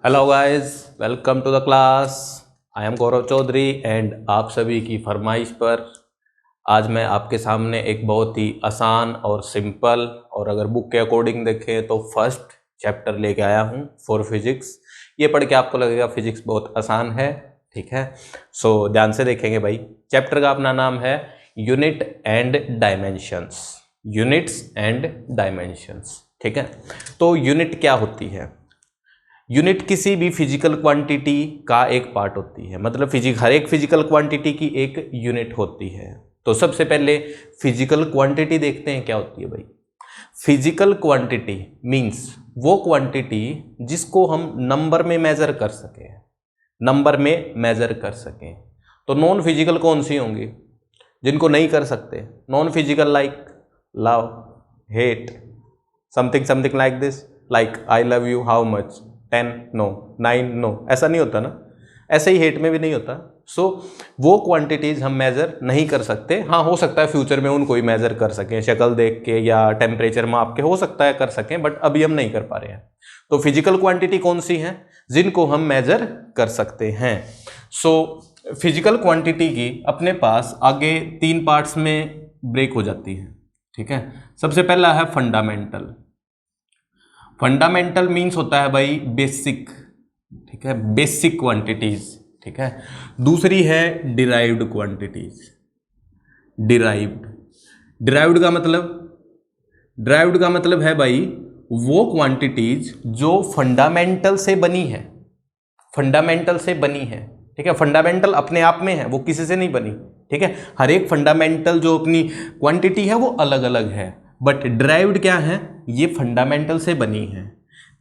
Hello guys, welcome to the class. I am Gaurav Chaudhary and आप सभी की फरमाइश पर आज मैं आपके सामने एक बहुत ही आसान और सिंपल और अगर बुक के अकॉर्डिंग देखें तो फर्स्ट चैप्टर लेके आया हूँ फॉर फिजिक्स। ये पढ़ के आपको लगेगा फिजिक्स बहुत आसान है, ठीक है। सो ध्यान से देखेंगे भाई। चैप्टर का अपना नाम है unit and dimensions. Units and dimensions, ठीक है। तो यूनिट क्या होती है? यूनिट किसी भी फिजिकल क्वांटिटी का एक पार्ट होती है, मतलब हर एक फिजिकल क्वांटिटी की एक यूनिट होती है। तो सबसे पहले फिजिकल क्वांटिटी देखते हैं क्या होती है भाई। फिजिकल क्वांटिटी मींस वो क्वांटिटी जिसको हम नंबर में मेजर कर सकें, नंबर में मेजर कर सकें। तो नॉन फिजिकल कौन सी होंगी? जिनको नहीं कर सकते। Non physical like love, hate, something something like this, like I love you, how much, 10 no, 9 no, ऐसा नहीं होता ना। ऐसे ही हेट में भी नहीं होता। सो वो क्वांटिटीज हम मेजर नहीं कर सकते। हाँ, हो सकता है फ्यूचर में उनको ही मेजर कर सकें, शक्ल देख के या टेम्परेचर माप के, हो सकता है कर सकें, बट अभी हम नहीं कर पा रहे हैं। तो फिजिकल क्वांटिटी कौन सी है? जिनको हम मेजर कर सकते हैं। सो फिजिकल क्वांटिटी की अपने पास आगे 3 पार्ट्स में ब्रेक हो जाती है, ठीक है। सबसे पहला है फंडामेंटल। फंडामेंटल मीन्स होता है भाई बेसिक, ठीक है, बेसिक क्वांटिटीज, ठीक है। दूसरी है डिराइव्ड क्वांटिटीज। डिराइव्ड डिराइव्ड का मतलब है भाई वो क्वांटिटीज जो फंडामेंटल से बनी है, फंडामेंटल से बनी है, ठीक है। फंडामेंटल अपने आप में है, वो किसी से नहीं बनी, ठीक है। हर एक फंडामेंटल जो अपनी क्वांटिटी है वो अलग अलग है, बट डिराइव्ड क्या है? ये फंडामेंटल से बनी है।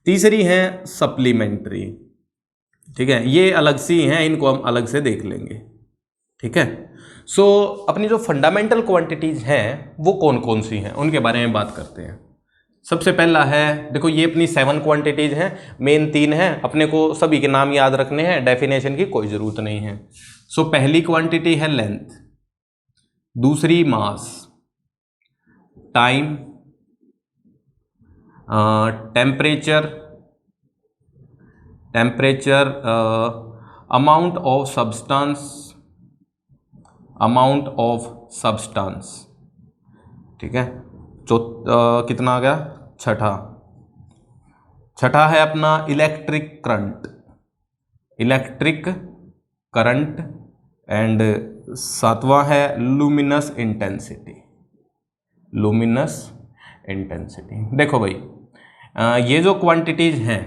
तीसरी है सप्लीमेंट्री, ठीक है। ये अलग सी हैं, इनको हम अलग से देख लेंगे, ठीक है। सो अपनी जो फंडामेंटल क्वांटिटीज हैं वो कौन कौन सी हैं उनके बारे में बात करते हैं। सबसे पहला है, देखो ये अपनी 7 क्वांटिटीज हैं, मेन 3 हैं, अपने को सभी के नाम याद रखने हैं, डेफिनेशन की कोई ज़रूरत नहीं है। सो पहली क्वांटिटी है लेंथ, दूसरी mass, time, temperature, amount of substance, ठीक है। कितना आ गया? छठा है अपना इलेक्ट्रिक करंट एंड 7वां है लुमिनस इंटेंसिटी। देखो भाई, ये जो क्वांटिटीज हैं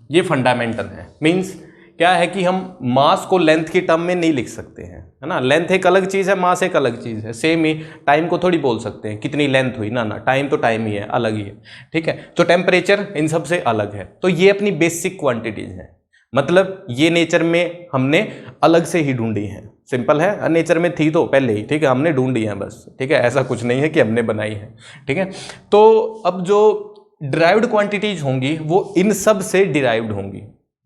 ये फंडामेंटल है। मींस क्या है कि हम मास को लेंथ की टर्म में नहीं लिख सकते हैं, है ना। लेंथ एक अलग चीज़ है, मास एक अलग चीज़ है। सेम ही टाइम को थोड़ी बोल सकते हैं कितनी लेंथ हुई, ना, टाइम तो टाइम ही है, अलग ही है, ठीक है। तो टेम्परेचर इन सब से अलग है। तो ये अपनी बेसिक क्वांटिटीज हैं, मतलब ये नेचर में हमने अलग से ही ढूंढी है। सिंपल है, नेचर में थी तो पहले ही, ठीक है, हमने ढूंढी है बस, ठीक है। ऐसा कुछ नहीं है कि हमने बनाई है, ठीक है। तो अब जो डिराइव्ड क्वांटिटीज होंगी वो इन सब से डिराइव्ड होंगी,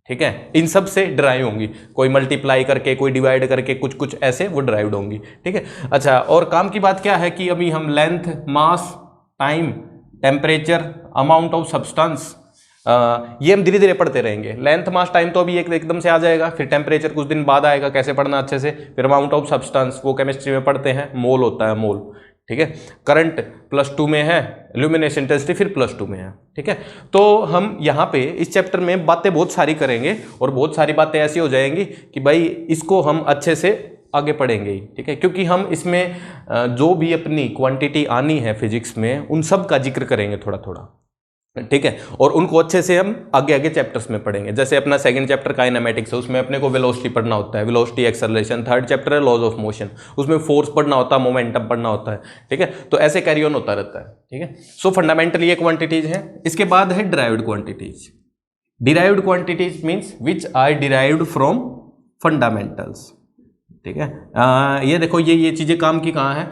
ठीक है। इन सब से डिराइव होंगी, कोई मल्टीप्लाई करके, कोई डिवाइड करके, कुछ कुछ ऐसे वो डिराइव्ड होंगी, ठीक है। अच्छा, और काम की बात क्या है कि अभी हम length, mass, time, temperature, amount of substance, ये हम धीरे धीरे पढ़ते रहेंगे। लेंथ, मास, टाइम तो अभी एकदम से आ जाएगा, फिर टेम्परेचर कुछ दिन बाद आएगा, कैसे पढ़ना अच्छे से। फिर अमाउंट ऑफ सब्सटेंस वो केमिस्ट्री में पढ़ते हैं, मोल होता है, मोल, ठीक है। करंट +2 में है, ल्यूमिनेस इंटेंसिटी फिर +2 में है, ठीक है। तो हम यहाँ पे इस चैप्टर में बातें बहुत सारी करेंगे और बहुत सारी बातें ऐसी हो जाएंगी कि भाई इसको हम अच्छे से आगे पढ़ेंगे ही, ठीक है। क्योंकि हम इसमें जो भी अपनी क्वांटिटी आनी है फिजिक्स में उन सब का जिक्र करेंगे थोड़ा थोड़ा, ठीक है। और उनको अच्छे से हम आगे आगे चैप्टर्स में पढ़ेंगे। जैसे अपना सेकंड चैप्टर काइनेमेटिक्स है, उसमें अपने को वेलोसिटी पढ़ना होता है, वेलोसिटी, एक्सेलरेशन। थर्ड चैप्टर है लॉज ऑफ मोशन, उसमें फोर्स पढ़ना होता है, मोमेंटम पढ़ना होता है, ठीक है। तो ऐसे कैरी ऑन होता रहता है, ठीक है। सो फंडामेंटली ये क्वांटिटीज है। इसके बाद है derived quantities. Derived quantities means which are derived from fundamentals, ठीक है। ये देखो, ये चीजें काम की कहाँ है,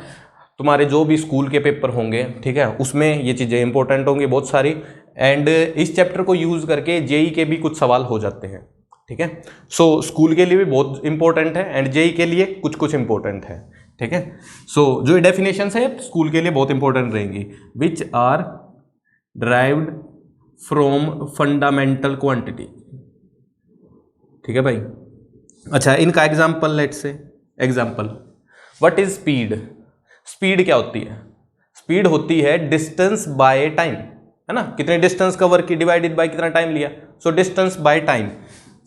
तुम्हारे जो भी स्कूल के पेपर होंगे, ठीक है, उसमें ये चीज़ें इंपॉर्टेंट होंगी बहुत सारी। एंड इस चैप्टर को यूज़ करके जेई के भी कुछ सवाल हो जाते हैं, ठीक है। सो स्कूल के लिए भी बहुत इंपॉर्टेंट है एंड जेई के लिए कुछ कुछ इंपॉर्टेंट है, ठीक है। सो जो डेफिनेशन है स्कूल के लिए बहुत इंपॉर्टेंट रहेंगी। Which are derived from fundamental quantity, ठीक है भाई। अच्छा, इनका example let's say, example what is speed. Speed क्या होती है? स्पीड होती है डिस्टेंस बाय टाइम, है ना, कितने डिस्टेंस कवर की डिवाइडेड बाय कितना टाइम लिया, so distance by time.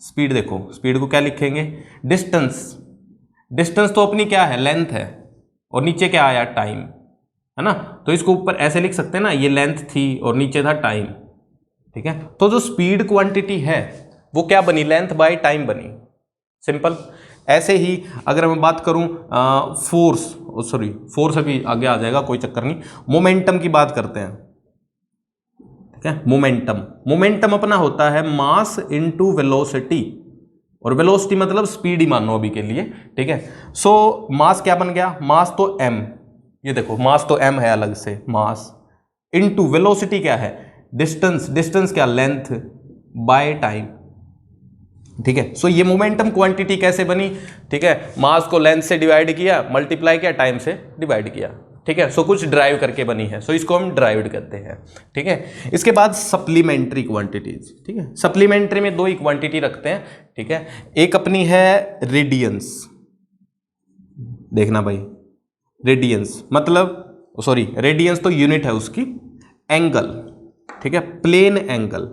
Speed देखो, स्पीड को क्या लिखेंगे, डिस्टेंस। डिस्टेंस तो अपनी क्या है, लेंथ है, और नीचे क्या आया, टाइम, है ना, तो इसको ऊपर ऐसे लिख सकते हैं ना, ये लेंथ थी और नीचे था टाइम, ठीक है। तो जो स्पीड क्वांटिटी है वो क्या बनी, लेंथ बाय टाइम बनी, सिंपल। ऐसे ही अगर मैं बात करूं फोर्स अभी आगे आ जाएगा, कोई चक्कर नहीं। मोमेंटम की बात करते हैं, ठीक है। मोमेंटम अपना होता है मास इनटू वेलोसिटी, और वेलोसिटी मतलब स्पीड ही मान लो अभी के लिए, ठीक है। सो मास क्या बन गया, मास तो m, ये देखो मास तो m है अलग से, मास इनटू वेलोसिटी क्या है, डिस्टेंस, डिस्टेंस क्या, लेंथ बाय टाइम, ठीक है। सो ये मोमेंटम क्वांटिटी कैसे बनी, ठीक है, मास को लेंथ से डिवाइड किया, मल्टीप्लाई किया, टाइम से डिवाइड किया, ठीक है। सो कुछ ड्राइव करके बनी है, सो इसको हम ड्राइव्ड कहते हैं, ठीक है। इसके बाद सप्लीमेंट्री क्वांटिटीज, ठीक है। सप्लीमेंट्री में दो ही क्वांटिटी रखते हैं, ठीक है। एक अपनी है रेडियंस, देखना भाई, रेडियंस मतलब सॉरी, रेडियंस तो यूनिट है उसकी, एंगल, ठीक है, प्लेन एंगल,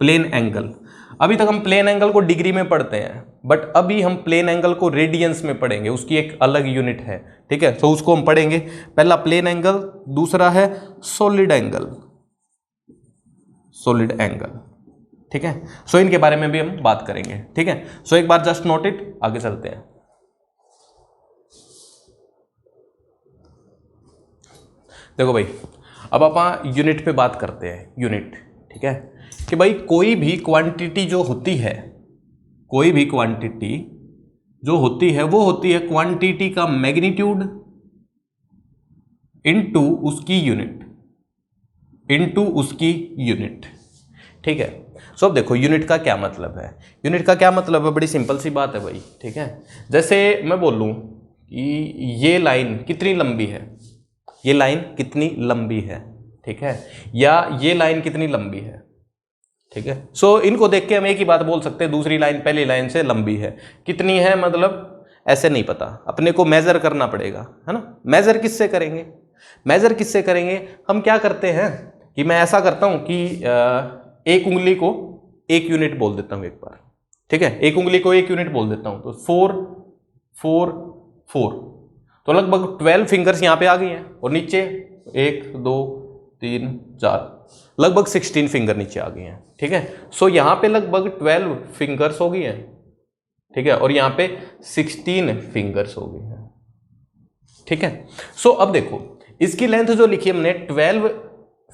प्लेन एंगल। अभी तक हम प्लेन एंगल को डिग्री में पढ़ते हैं, बट अभी हम प्लेन एंगल को रेडियंस में पढ़ेंगे, उसकी एक अलग यूनिट है, ठीक है। तो उसको हम पढ़ेंगे, पहला प्लेन एंगल, दूसरा है सॉलिड एंगल, सॉलिड एंगल, ठीक है। सो इनके बारे में भी हम बात करेंगे, ठीक है। सो एक बार जस्ट नोट इट, आगे चलते हैं। देखो भाई, अब आप यूनिट पे बात करते हैं, यूनिट, ठीक है, कि भाई कोई भी क्वांटिटी जो होती है, कोई भी क्वांटिटी जो होती है वो होती है क्वांटिटी का मैग्नीट्यूड इनटू उसकी यूनिट, इनटू उसकी यूनिट, ठीक है। सो अब देखो यूनिट का क्या मतलब है, यूनिट का क्या मतलब है, बड़ी सिंपल सी बात है भाई, ठीक है। जैसे मैं बोलूं कि ये लाइन कितनी लंबी है, ये लाइन कितनी लंबी है, ठीक है, या ये लाइन कितनी लंबी है, ठीक है। सो इनको देख के हम एक ही बात बोल सकते हैं, दूसरी लाइन पहली लाइन से लंबी है, कितनी है मतलब ऐसे नहीं पता, अपने को मेजर करना पड़ेगा, है ना। मेजर किससे करेंगे, मेजर किससे करेंगे, हम क्या करते हैं कि मैं ऐसा करता हूं कि एक उंगली को एक यूनिट बोल देता हूं एक बार, ठीक है, एक उंगली को एक यूनिट बोल देता हूं, तो 4 4 4, तो लगभग 12 फिंगर्स यहां पे आ गई हैं, और नीचे 1 2 3 4, लगभग 16 फिंगर नीचे आ गई हैं, ठीक है। सो यहां पे लगभग 12 फिंगर्स हो गई हैं, ठीक है, और यहां पे 16 फिंगर्स हो गई हैं, ठीक है। सो अब देखो इसकी लेंथ जो लिखी हमने 12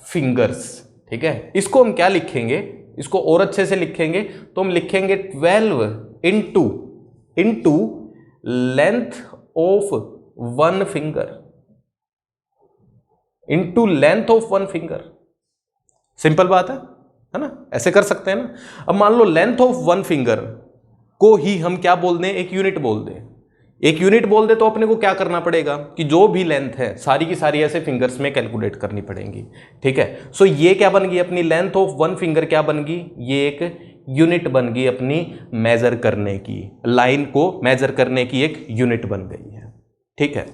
फिंगर्स, ठीक है, इसको हम क्या लिखेंगे, इसको और अच्छे से लिखेंगे, तो हम लिखेंगे 12 into length of 1 finger, into length of 1 finger, simple बात है ना, ऐसे कर सकते हैं ना। अब मान लो लेंथ ऑफ 1 फिंगर को ही हम क्या बोल दें, एक यूनिट बोल दें, एक यूनिट बोल दे, तो अपने को क्या करना पड़ेगा कि जो भी लेंथ है सारी की सारी ऐसे फिंगर्स में कैलकुलेट करनी पड़ेंगी, ठीक है। सो ये क्या बन गई अपनी लेंथ ऑफ 1 फिंगर, क्या बन गई, ये एक यूनिट बन गई अपनी मेजर करने की, लाइन को मेजर करने की एक यूनिट बन गई है, ठीक है।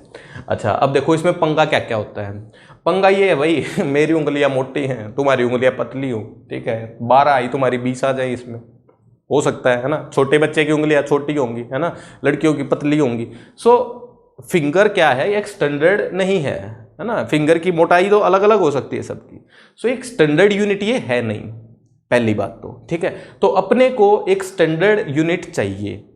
अच्छा, अब देखो इसमें पंगा क्या क्या होता है, पंगा ये है भाई मेरी उंगलियां मोटी हैं, तुम्हारी उंगलियां पतली हो, ठीक है, 12 आई तुम्हारी 20 आ जाए, इसमें हो सकता है ना। छोटे बच्चे की उंगलियां छोटी होंगी, है ना, लड़कियों की पतली होंगी। सो फिंगर क्या है, एक स्टैंडर्ड नहीं है, है ना, फिंगर की मोटाई तो अलग अलग हो सकती है सबकी। सो एक स्टैंडर्ड यूनिट ये है नहीं, पहली बात तो, ठीक है। तो अपने को एक स्टैंडर्ड यूनिट चाहिए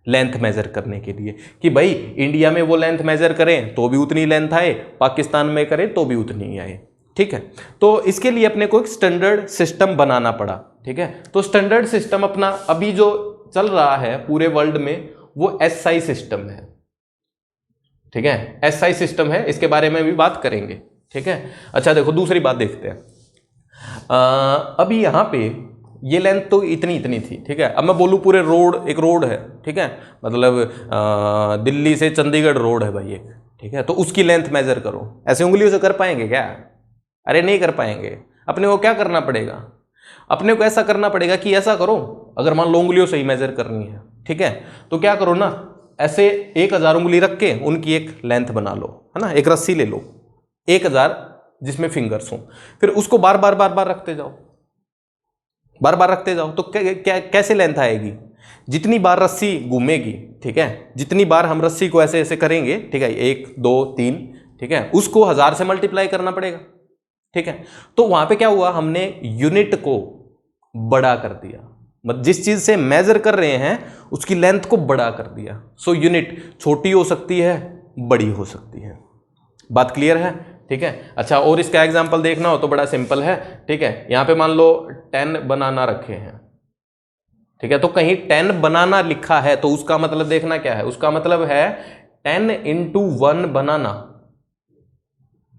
लेंथ मेजर करने के लिए, कि भाई इंडिया में वो लेंथ मेजर करें तो भी उतनी लेंथ आए, पाकिस्तान में करें तो भी उतनी आए, ठीक है। तो इसके लिए अपने को एक स्टैंडर्ड सिस्टम बनाना पड़ा, ठीक है। तो स्टैंडर्ड सिस्टम अपना अभी जो चल रहा है पूरे वर्ल्ड में वो एसआई सिस्टम है, ठीक है, एसआई सिस्टम है, इसके बारे में भी बात करेंगे, ठीक है। अच्छा देखो दूसरी बात देखते हैं, अभी यहाँ पे ये लेंथ तो इतनी इतनी थी, ठीक है। अब मैं बोलूँ पूरे रोड, एक रोड है, ठीक है, मतलब दिल्ली से चंडीगढ़ रोड है भाई एक, ठीक है, तो उसकी लेंथ मेजर करो, ऐसे उंगलियों से कर पाएंगे क्या, अरे नहीं कर पाएंगे। अपने को क्या करना पड़ेगा, अपने को ऐसा करना पड़ेगा कि ऐसा करो, अगर मान लो उंगलियों से ही मेजर करनी है, ठीक है, तो क्या करो ना, ऐसे 1000 उंगली रख के उनकी एक लेंथ बना लो, है ना, एक रस्सी ले लो 1000 जिसमें फिंगर्स हो, फिर उसको बार बार बार बार रखते जाओ, बार बार रखते जाओ, तो कैसे लेंथ आएगी, जितनी बार रस्सी घूमेगी, ठीक है, जितनी बार हम रस्सी को ऐसे ऐसे करेंगे, ठीक है, 1 2 3, ठीक है, उसको 1000 से मल्टीप्लाई करना पड़ेगा, ठीक है। तो वहां पे क्या हुआ, हमने यूनिट को बड़ा कर दिया, मतलब जिस चीज से मेजर कर रहे हैं उसकी लेंथ को बड़ा कर दिया। सो यूनिट छोटी हो सकती है, बड़ी हो सकती है। बात क्लियर है, ठीक है। अच्छा, और इसका एग्जांपल देखना हो तो बड़ा सिंपल है, ठीक है। यहां पे मान लो 10 बनाना रखे हैं, ठीक है, तो कहीं 10 बनाना लिखा है तो उसका मतलब देखना क्या है, उसका मतलब है 10 into 1 बनाना,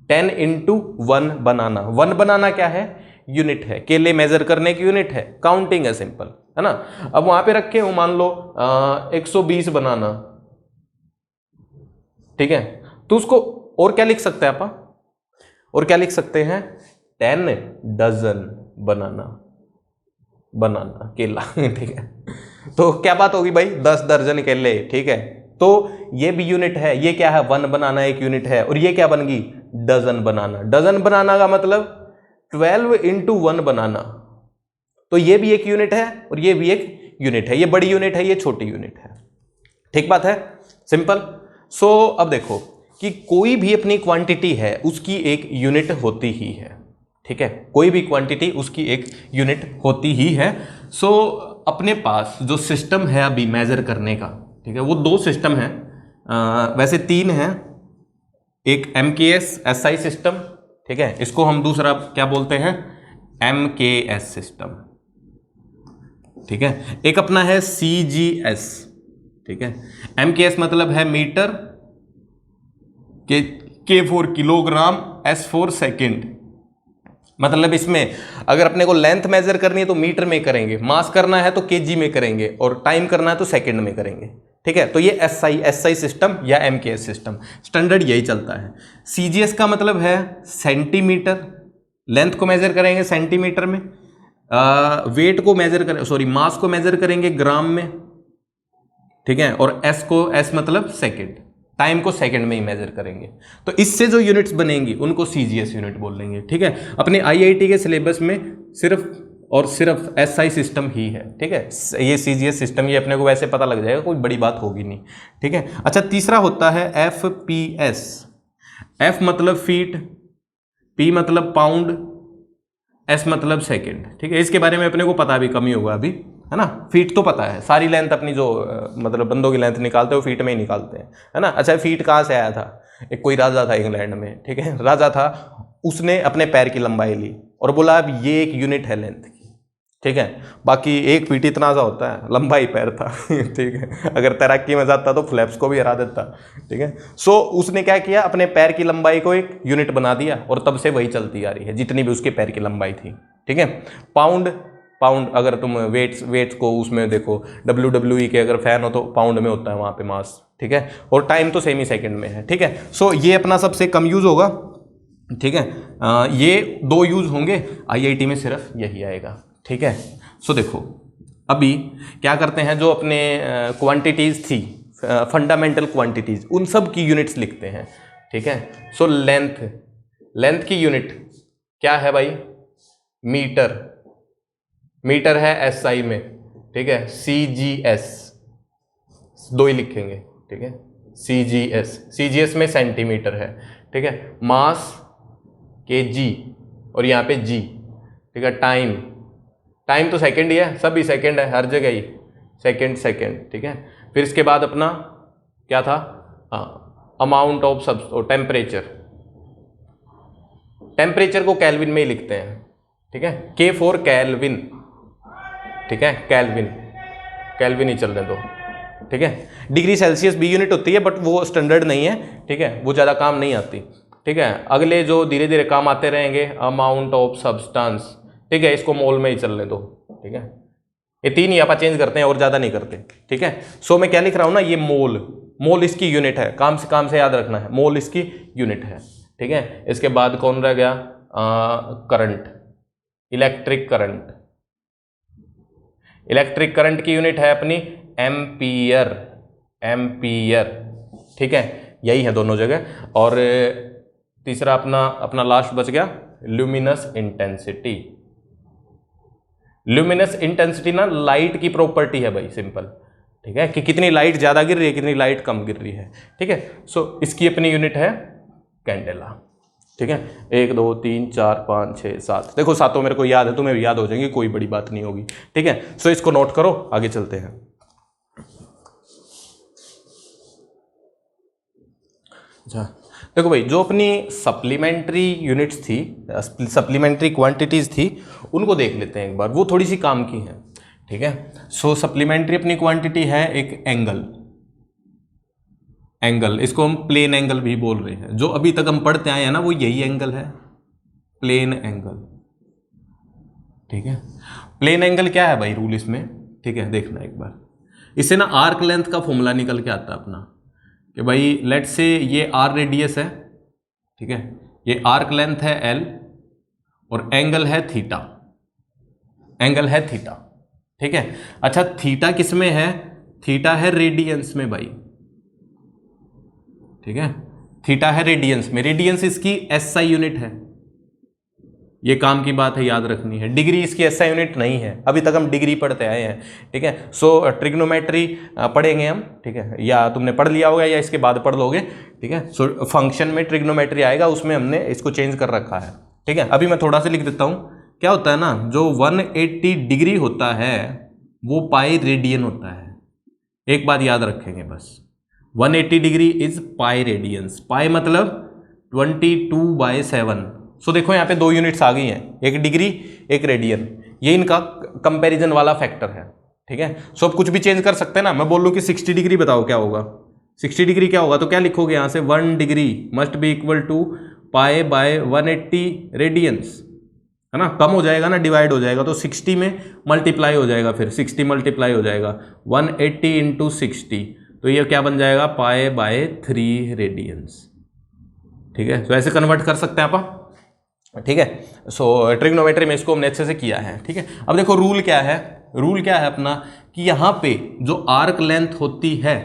10 into 1 बनाना। 1 बनाना क्या है, यूनिट है, केले मेजर करने की यूनिट है, काउंटिंग है, सिंपल है ना। अब वहां पे रखे हो मान लो 120 बनाना, ठीक है, तो उसको और क्या लिख सकते हैं आप, और क्या लिख सकते हैं, 10 डजन बनाना, बनाना केला ठीक है। तो क्या बात होगी भाई, 10 दर्जन केले, ठीक है। तो ये भी यूनिट है, ये क्या है, 1 बनाना एक यूनिट है, और ये क्या बन गई, डजन बनाना। डजन बनाना का मतलब 12 into 1 बनाना, तो ये भी एक यूनिट है और ये भी एक यूनिट है, ये बड़ी यूनिट है, ये छोटी यूनिट है, ठीक बात है, सिंपल। सो अब देखो कि कोई भी अपनी क्वांटिटी है उसकी एक यूनिट होती ही है, ठीक है, कोई भी क्वांटिटी उसकी एक यूनिट होती ही है। सो अपने पास जो सिस्टम है अभी मेजर करने का, ठीक है, वो 2 सिस्टम है, वैसे 3 है, एक MKS SI सिस्टम, ठीक है, इसको हम दूसरा क्या बोलते हैं, MKS सिस्टम, ठीक है, एक अपना है CGS, ठीक है। MKS मतलब है metre, K for kilogram, S for second, मतलब इसमें अगर अपने को लेंथ मेजर करनी है तो मीटर में करेंगे, मास करना है तो केजी में करेंगे, और टाइम करना है तो सेकंड में करेंगे, ठीक है। तो ये SI सिस्टम या MKS सिस्टम स्टैंडर्ड यही चलता है। CGS का मतलब है सेंटीमीटर, लेंथ को मेजर करेंगे सेंटीमीटर में, वेट को मेजर करें, सॉरी मास को मेजर करेंगे ग्राम में, ठीक है, और S मतलब सेकंड, टाइम को सेकंड में ही मेजर करेंगे। तो इससे जो यूनिट्स बनेंगी उनको CGS यूनिट बोल लेंगे, ठीक है। अपने IIT के सिलेबस में सिर्फ और सिर्फ SI सिस्टम ही है, ठीक है, ये CGS सिस्टम ये अपने को वैसे पता लग जाएगा, कोई बड़ी बात होगी नहीं, ठीक है। अच्छा, तीसरा होता है FPS, F मतलब फीट, P मतलब पाउंड, S मतलब सेकंड, ठीक है। इसके बारे में अपने को पता भी कम ही होगा अभी, है ना। फीट तो पता है, सारी लेंथ अपनी जो मतलब बंदों की लेंथ निकालते हो फीट में ही निकालते हैं, है ना। अच्छा, फीट कहाँ से आया था, एक कोई राजा था इंग्लैंड में, ठीक है, राजा था, उसने अपने पैर की लंबाई ली और बोला अब ये एक यूनिट है लेंथ की, ठीक है। बाकी 1 फीट इतना सा होता है, लंबाई पैर था ठीक है, अगर तैराकी में जाता तो फ्लैप्स को भी हरा देता, ठीक है। सो उसने क्या किया, अपने पैर की लंबाई को एक यूनिट बना दिया और तब से वही चलती आ रही है, जितनी भी उसके पैर की लंबाई थी, ठीक है। पाउंड, अगर तुम वेट्स को उसमें देखो, WWE के अगर फैन हो तो पाउंड में होता है वहाँ पे मास, ठीक है, और टाइम तो सेमी सेकंड में है, ठीक है। सो ये अपना सबसे कम यूज होगा, ठीक है। ये 2 यूज होंगे, IIT में सिर्फ यही आएगा, ठीक है। सो देखो अभी क्या करते हैं, जो अपने क्वांटिटीज थी, फंडामेंटल क्वांटिटीज, उन सब की यूनिट्स लिखते हैं, ठीक है। सो लेंथ की यूनिट क्या है भाई, मीटर, मीटर है SI में, ठीक है। CGS 2 ही लिखेंगे, ठीक है, CGS में सेंटीमीटर है, ठीक है। मास kg और यहाँ पे G, ठीक है। टाइम तो सेकंड ही है, सभी सेकंड है हर जगह ही, सेकंड, ठीक है। फिर इसके बाद अपना क्या था, अमाउंट ऑफ टेम्परेचर को केल्विन में ही लिखते हैं, ठीक है, K फॉर केल्विन, ठीक है, केल्विन ही चलने दो, ठीक है। डिग्री सेल्सियस भी यूनिट होती है बट वो स्टैंडर्ड नहीं है, ठीक है, वो ज़्यादा काम नहीं आती, ठीक है। अगले जो धीरे धीरे काम आते रहेंगे, अमाउंट ऑफ सब्सटेंस, ठीक है, इसको मोल में ही चलने दो, ठीक है। ये 3 ही आप चेंज करते हैं और ज़्यादा नहीं करते, ठीक है। सो मैं क्या लिख रहा हूँ ना, ये मोल इसकी यूनिट है, काम से याद रखना है, मोल इसकी यूनिट है, ठीक है। इसके बाद कौन रह गया, current, electric current, electric current की यूनिट है अपनी एम्पियर, एम्पियर, ठीक है, यही है दोनों जगह। और तीसरा अपना लास्ट बच गया ल्यूमिनस इंटेंसिटी। ल्यूमिनस इंटेंसिटी ना लाइट की प्रॉपर्टी है भाई, सिंपल, ठीक है, कि कितनी लाइट ज़्यादा गिर रही है, कितनी लाइट कम गिर रही है, ठीक है। सो इसकी अपनी यूनिट है कैंडेला, ठीक है। 1 2 3 4 5 6 7, देखो सातों मेरे को याद है, तुम्हें भी याद हो जाएंगे, कोई बड़ी बात नहीं होगी, ठीक है। सो इसको नोट करो, आगे चलते हैं। अच्छा देखो भाई, जो अपनी सप्लीमेंट्री यूनिट्स थी, सप्लीमेंट्री क्वांटिटीज थी, उनको देख लेते हैं एक बार, वो थोड़ी सी काम की हैं, ठीक है। सो सप्लीमेंट्री अपनी क्वांटिटी है एक एंगल, एंगल, इसको हम प्लेन एंगल भी बोल रहे हैं। जो अभी तक हम पढ़ते आए हैं ना, वो यही एंगल है, प्लेन एंगल, ठीक है। प्लेन एंगल क्या है भाई रूल इसमें, ठीक है, देखना एक बार। इससे ना आर्क लेंथ का फॉर्मूला निकल के आता है अपना, कि भाई लेट से ये आर रेडियस है, ठीक है, ये आर्क लेंथ है एल और एंगल है थीटा, एंगल है थीटा, ठीक है। अच्छा थीटा किस में है, थीटा है रेडियंस में भाई, ठीक है, थीटा है रेडियंस में, रेडियंस इसकी एसआई यूनिट है, ये काम की बात है, याद रखनी है। डिग्री इसकी एसआई यूनिट नहीं है, अभी तक हम डिग्री पढ़ते आए हैं, ठीक है। सो ट्रिग्नोमेट्री पढ़ेंगे हम, ठीक है, या तुमने पढ़ लिया होगा या इसके बाद पढ़ लोगे, ठीक है। सो फंक्शन में ट्रिग्नोमेट्री आएगा, उसमें हमने इसको चेंज कर रखा है, ठीक है। अभी मैं थोड़ा सा लिख देता हूं, क्या होता है ना, जो 180 डिग्री होता है वो पाई रेडियन होता है, एक बात याद रखेंगे बस, 180 डिग्री इज पाई रेडियंस, पाई मतलब 22/7। सो देखो यहाँ पे 2 यूनिट्स आ गई हैं, एक डिग्री एक रेडियन, ये इनका कंपैरिजन वाला फैक्टर है, ठीक है। सो अब कुछ भी चेंज कर सकते हैं ना, मैं बोल लूँ कि 60 डिग्री बताओ क्या होगा, 60 डिग्री क्या होगा, तो क्या लिखोगे यहाँ से, 1 degree must be equal to pi by 180 radians, है ना, कम हो जाएगा ना, डिवाइड हो जाएगा, तो 60 में मल्टीप्लाई हो जाएगा, फिर 60 मल्टीप्लाई हो जाएगा, 180 इंटू 60, तो ये क्या बन जाएगा, पाई बाय 3 रेडियंस, ठीक है। तो ऐसे कन्वर्ट कर सकते हैं आप, ठीक है। सो ट्रिग्नोमेट्री में इसको हमने अच्छे से किया है, ठीक है। अब देखो रूल क्या है, रूल क्या है अपना, कि यहाँ पे जो आर्क लेंथ होती है,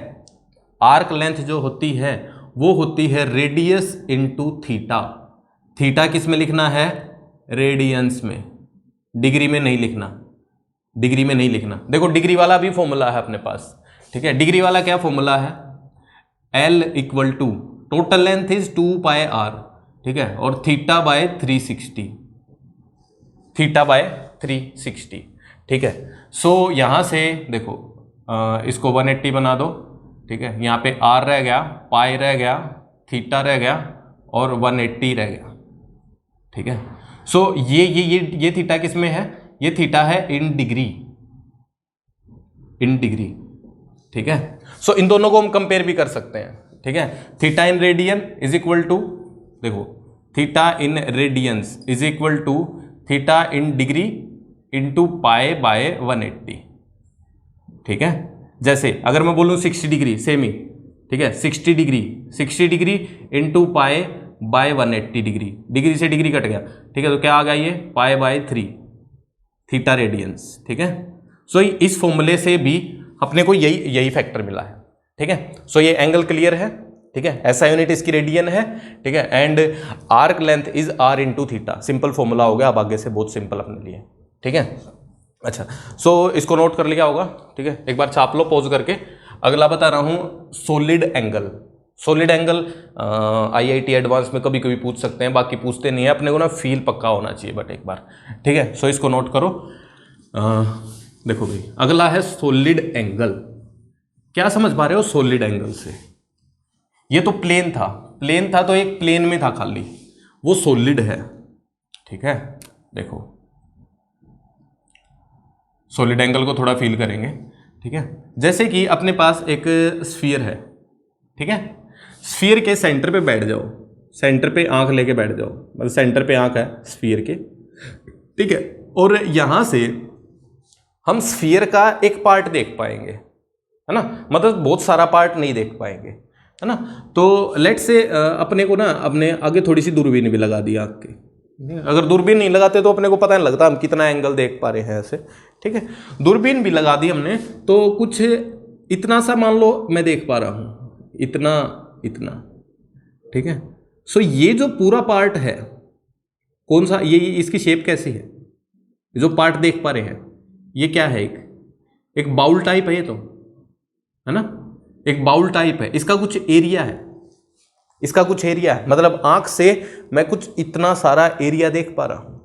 आर्क लेंथ जो होती है वो होती है रेडियस इनटू थीटा, थीटा किस में लिखना है, रेडियंस में, डिग्री में नहीं लिखना, डिग्री में नहीं लिखना। देखो डिग्री वाला भी फॉर्मूला है अपने पास, ठीक है। डिग्री वाला क्या फॉर्मूला है, L equal to total length is 2πr, ठीक है, और थीटा बाय 360, थीटा बाय 360, ठीक है। सो यहां से देखो इसको 180 बना दो, ठीक है, यहाँ पे r रह गया, पाई रह गया, थीटा रह गया और 180 रह गया, ठीक है। सो ये थीटा किस में है, ये थीटा है इन डिग्री, इन डिग्री, ठीक है। सो इन दोनों को हम कंपेयर भी कर सकते हैं, ठीक है। Theta in radian is equal to, देखो theta in radians is equal to theta in degree into pi by 180, ठीक है। जैसे अगर मैं बोलूँ 60 डिग्री, सेम ही, ठीक है, 60 degree into pi by 180 degree, degree से डिग्री कट गया, ठीक है, तो क्या आ गया ये, पाई बाय 3 थीटा रेडियंस, ठीक है। सो इस फॉर्मूले से भी अपने को यही फैक्टर मिला है, ठीक है। सो ये एंगल क्लियर है, ठीक है, ऐसा यूनिट इसकी रेडियन है, ठीक है, and arc length is r into theta, simple formula हो गया, अब आगे से बहुत सिंपल अपने लिए, ठीक है। अच्छा सो इसको नोट कर लिया होगा, ठीक है, एक बार छाप लो पॉज करके। अगला बता रहा हूँ solid angle, solid angle IIT advance में कभी कभी पूछ सकते हैं, बाकी पूछते नहीं है, अपने को ना फील पक्का होना चाहिए बट एक बार, ठीक है। सो इसको नोट करो। देखो भाई अगला है सॉलिड एंगल, क्या समझ पा रहे हो सॉलिड एंगल से, ये तो प्लेन था, प्लेन था तो एक प्लेन में था खाली, वो सॉलिड है, ठीक है। देखो सॉलिड एंगल को थोड़ा फील करेंगे, ठीक है। जैसे कि अपने पास एक स्फीयर है, ठीक है, स्फीयर के सेंटर पे बैठ जाओ, सेंटर पे आंख लेके बैठ जाओ, मतलब सेंटर पे आंख है स्फीयर के, ठीक है, और यहां से हम स्फीयर का एक पार्ट देख पाएंगे, है ना, मतलब बहुत सारा पार्ट नहीं देख पाएंगे, है ना। तो लेट से अपने को ना अपने आगे थोड़ी सी दूरबीन भी लगा दी आँख के, अगर दूरबीन नहीं लगाते तो अपने को पता नहीं लगता हम कितना एंगल देख पा रहे हैं ऐसे, ठीक है। दूरबीन भी लगा दी हमने तो कुछ इतना सा मान लो मैं देख पा रहा हूं, इतना इतना, ठीक है। सो ये जो पूरा पार्ट है कौन सा, ये इसकी शेप कैसी है, जो पार्ट देख पा रहे हैं ये क्या है, एक बाउल टाइप है ये तो, है ना, एक बाउल टाइप है। इसका कुछ एरिया है, इसका कुछ एरिया है, मतलब आंख से मैं कुछ इतना सारा एरिया देख पा रहा हूं,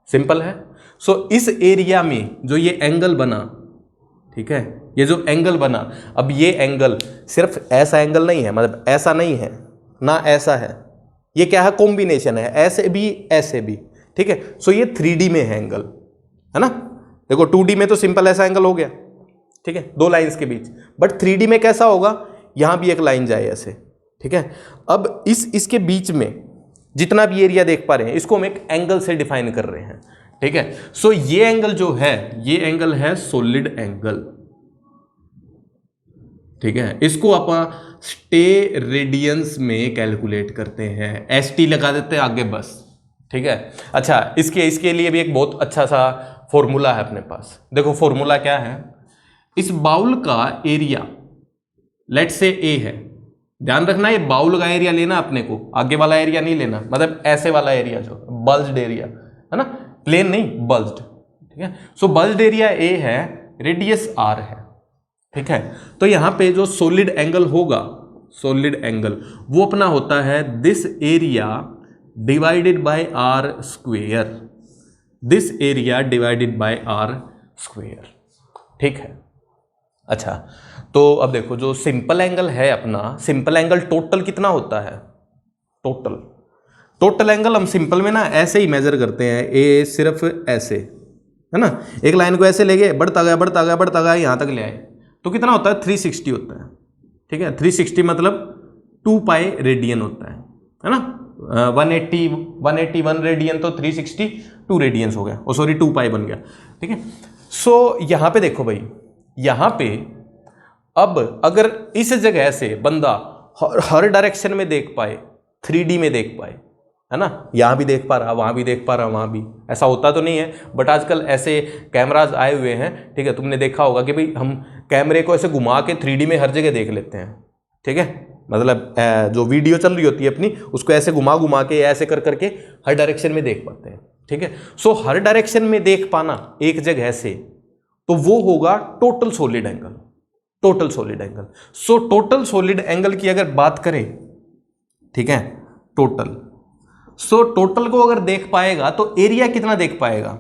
सिंपल है। सो इस एरिया में जो ये एंगल बना, ठीक है, ये जो एंगल बना, अब ये एंगल सिर्फ ऐसा एंगल नहीं है, मतलब ऐसा नहीं है ना ऐसा है, ये क्या है, कॉम्बिनेशन है, ऐसे भी, ठीक है। सो ये 3D में है एंगल, है ना। देखो 2D में तो सिंपल ऐसा एंगल हो गया, ठीक है, दो लाइंस के बीच, बट 3D में कैसा होगा, यहां भी एक लाइन जाए ऐसे, ठीक है। अब इसके बीच में जितना भी एरिया देख पा रहे हैं इसको हम एक एंगल से डिफाइन कर रहे हैं, ठीक है। सो ये एंगल जो है, ये एंगल है सॉलिड एंगल, ठीक है। इसको अपन स्टे रेडियंस में कैलकुलेट करते हैं, ST लगा देते हैं आगे बस, ठीक है। अच्छा, इसके लिए भी एक बहुत अच्छा सा फॉर्मूला है अपने पास। देखो फॉर्मूला क्या है, इस बाउल का एरिया लेट से A है, ध्यान रखना ये बाउल का एरिया लेना अपने को, आगे वाला एरिया नहीं लेना, मतलब ऐसे वाला एरिया जो बल्ज्ड एरिया है ना, प्लेन नहीं बल्ज्ड, ठीक है। सो बल्ज्ड एरिया A है, रेडियस R है, ठीक है। तो यहां पे जो सॉलिड एंगल होगा, सॉलिड एंगल वो अपना होता है this area divided by R square, this area divided by R square, ठीक है। अच्छा, तो अब देखो जो सिंपल एंगल है अपना, सिंपल एंगल टोटल कितना होता है, टोटल एंगल हम सिंपल में ना ऐसे ही मेजर करते हैं, ए सिर्फ ऐसे, है ना, एक लाइन को ऐसे ले गए, बढ़ता गया यहां तक ले आए, तो कितना होता है 360 होता है, ठीक है। 360 मतलब 2 पाई रेडियन होता है ना। 181 रेडियन तो 360 2 रेडियंस हो गया, ओ सॉरी 2 पाई बन गया, ठीक है। सो यहां पे देखो भाई, यहां पे अब अगर इस जगह से बंदा हर डायरेक्शन में देख पाए, 3D में देख पाए, है ना, यहां भी देख पा रहा, वहां भी देख पा रहा, वहां भी, ऐसा होता तो नहीं है बट आजकल ऐसे कैमराज आए हुए हैं, ठीक है। तुमने देखा होगा कि भाई हम कैमरे को ऐसे घुमा के 3D में हर जगह देख लेते हैं, ठीक है, मतलब जो वीडियो चल रही होती है अपनी उसको ऐसे घुमा के ऐसे कर करके हर डायरेक्शन में देख पाते हैं, ठीक है। सो हर डायरेक्शन में देख पाना एक जगह से, तो वो होगा total solid angle, total solid angle. So total solid angle की अगर बात करें, ठीक है, टोटल, सो टोटल को अगर देख पाएगा तो एरिया कितना देख पाएगा,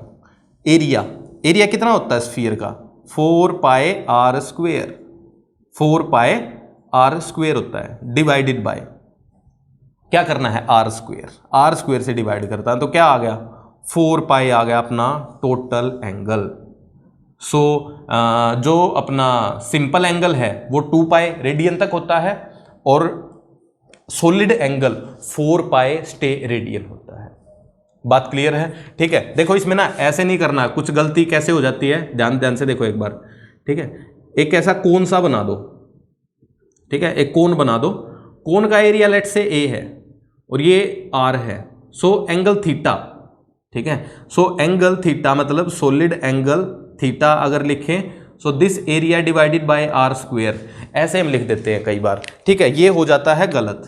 एरिया कितना होता है स्फीयर का, 4 पाई R स्क्वेयर, 4 पाई R स्क्वेयर होता है, डिवाइडेड बाय क्या करना है, R स्क्वेयर से डिवाइड करता है, तो क्या आ गया 4 पाई आ गया अपना टोटल एंगल। सो जो अपना सिंपल एंगल है वो 2 पाई रेडियन तक होता है और सॉलिड एंगल 4 पाई स्टे रेडियन होता है। बात क्लियर है, ठीक है। देखो इसमें ना ऐसे नहीं करना, कुछ गलती कैसे हो जाती है, ध्यान से देखो एक बार, ठीक है। एक ऐसा कोन सा बना दो, ठीक है, एक कोन बना दो, कोन का एरिया लेट से A है और ये R है, सो एंगल थीटा, ठीक है। सो एंगल थीटा मतलब सॉलिड एंगल थीटा अगर लिखें, so this area divided by R square, ऐसे हम लिख देते हैं कई बार, ठीक है। ये हो जाता है गलत,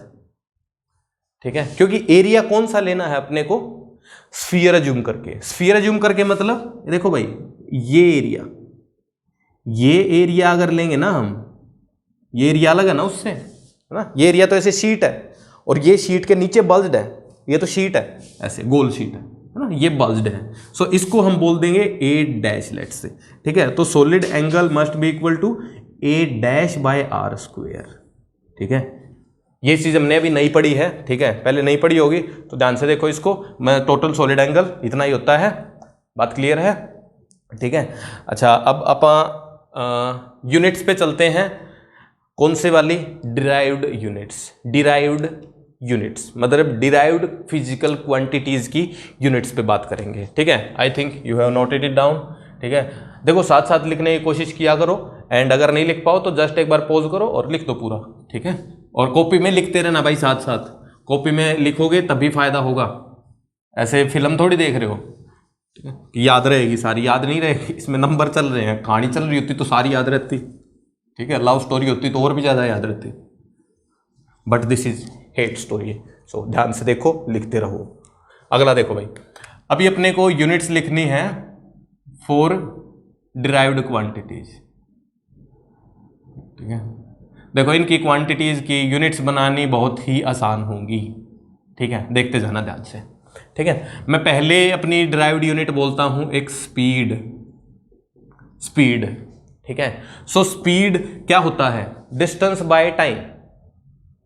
ठीक है, क्योंकि एरिया कौन सा लेना है अपने को, स्फीयर अज्यूम करके मतलब देखो भाई ये एरिया अगर लेंगे ना हम, ये एरिया अलग है ना उससे, है ना, ये एरिया तो ऐसे शीट है और ये शीट के नीचे बल्ज्ड है, ये तो शीट है ऐसे गोल शीट है ना, ये बल्ज्ड है। सो इसको हम बोल देंगे A डैश लेट से, ठीक है। तो solid angle must be equal to A dash by R square, ठीक है। ये चीज़ हमने अभी नहीं पढ़ी है, ठीक है, पहले नहीं पढ़ी होगी तो ध्यान से देखो इसको, मैं टोटल सॉलिड एंगल इतना ही होता है, बात क्लियर है, ठीक है। अच्छा, अब अपन यूनिट्स पे चलते हैं, कौन से वाली, डिराइव्ड यूनिट्स मतलब डिराइव्ड फिजिकल क्वांटिटीज की यूनिट्स पे बात करेंगे, ठीक है। I think you have noted it down, ठीक है। देखो साथ साथ लिखने की कोशिश किया करो, एंड अगर नहीं लिख पाओ तो जस्ट एक बार पॉज करो और लिख दो पूरा, ठीक है। और कॉपी में लिखते रहना भाई, साथ साथ कॉपी में लिखोगे तभी फायदा होगा, ऐसे फिल्म थोड़ी देख रहे हो याद रहेगी सारी, याद नहीं रहेगी, इसमें नंबर चल रहे हैं, कहानी चल रही होती तो सारी याद रहती, ठीक है, लव स्टोरी होती तो और भी ज़्यादा याद रहती, but this is hate story. सो ध्यान से देखो, लिखते रहो। अगला देखो भाई, अभी अपने को यूनिट्स लिखनी है फॉर डिराइव्ड क्वांटिटीज, ठीक है। देखो इनकी क्वांटिटीज की यूनिट्स बनानी बहुत ही आसान होंगी, ठीक है, देखते जाना ध्यान से, ठीक है। मैं पहले अपनी डिराइव्ड यूनिट बोलता हूं एक स्पीड, ठीक है। सो स्पीड क्या होता है, डिस्टेंस बाय टाइम,